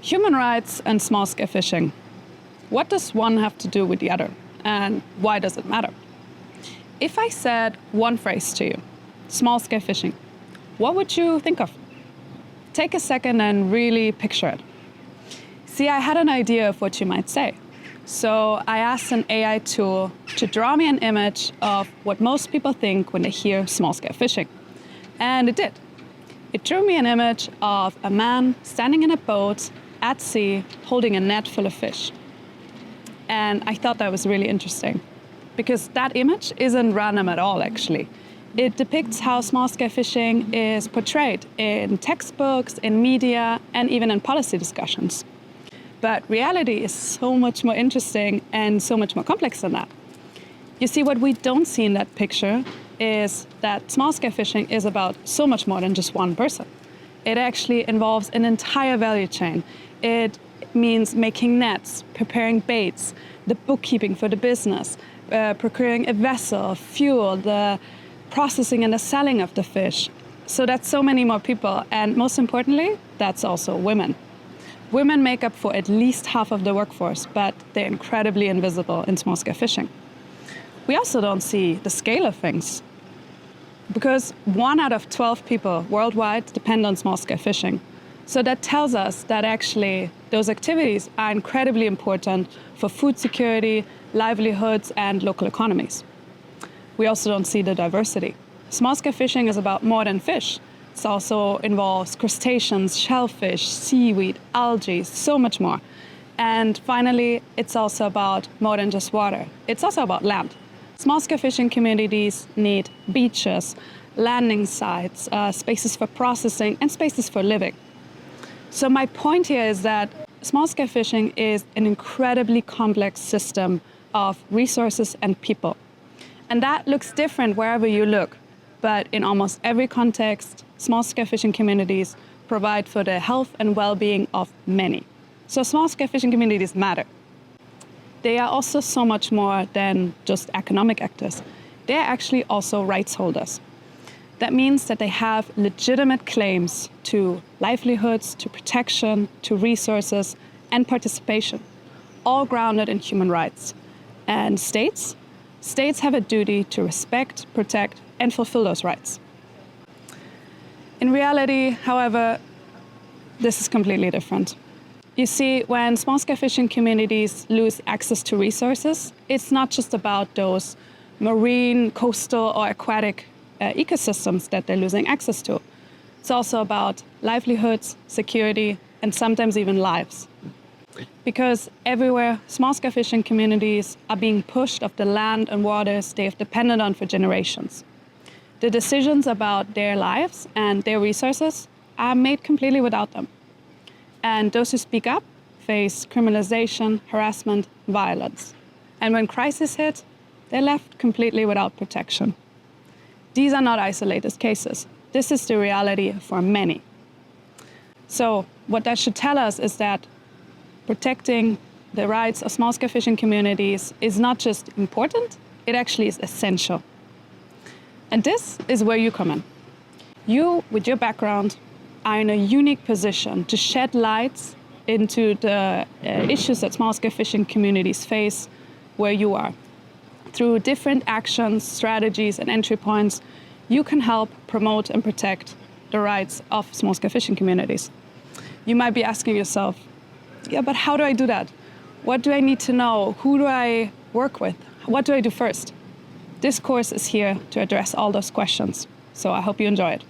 Human rights and small-scale fishing. What does one have to do with the other? And why does it matter? If I said one phrase to you, small-scale fishing, what would you think of? Take a second and really picture it. See, I had an idea of what you might say. So I asked an AI tool to draw me an image of what most people think when they hear small-scale fishing. And it did. It drew me an image of a man standing in a boat at sea holding a net full of fish. And I thought that was really interesting because that image isn't random at all, actually. It depicts how small-scale fishing is portrayed in textbooks, in media, and even in policy discussions. But reality is so much more interesting and so much more complex than that. You see, what we don't see in that picture is that small-scale fishing is about so much more than just one person. It actually involves an entire value chain. It means making nets, preparing baits, the bookkeeping for the business, procuring a vessel, fuel, the processing and the selling of the fish. So that's so many more people, and most importantly, that's also women. Women make up for at least half of the workforce, but they're incredibly invisible in small-scale fishing. We also don't see the scale of things, because 1 out of 12 people worldwide depend on small-scale fishing. So that tells us that actually those activities are incredibly important for food security, livelihoods, and local economies. We also don't see the diversity. Small-scale fishing is about more than fish. It also involves crustaceans, shellfish, seaweed, algae, so much more. And finally, it's also about more than just water. It's also about land. Small-scale fishing communities need beaches, landing sites, spaces for processing, and spaces for living. So my point here is that small-scale fishing is an incredibly complex system of resources and people. And that looks different wherever you look. But in almost every context, small-scale fishing communities provide for the health and well-being of many. So small-scale fishing communities matter. They are also so much more than just economic actors. They are actually also rights holders. That means that they have legitimate claims to livelihoods, to protection, to resources, and participation, all grounded in human rights. And states have a duty to respect, protect, and fulfill those rights. In reality, however, this is completely different. You see, when small-scale fishing communities lose access to resources, it's not just about those marine, coastal, or aquatic ecosystems that they're losing access to. It's also about livelihoods, security, and sometimes even lives. Because everywhere, small-scale fishing communities are being pushed off the land and waters they have depended on for generations. The decisions about their lives and their resources are made completely without them. And those who speak up face criminalization, harassment, violence. And when crises hit, they're left completely without protection. These are not isolated cases. This is the reality for many. So what that should tell us is that protecting the rights of small-scale fishing communities is not just important, it actually is essential. And this is where you come in. You, with your background, are in a unique position to shed light into the issues that small-scale fishing communities face where you are. Through different actions, strategies, and entry points, you can help promote and protect the rights of small-scale fishing communities. You might be asking yourself, yeah, but how do I do that? What do I need to know? Who do I work with? What do I do first? This course is here to address all those questions, so I hope you enjoy it.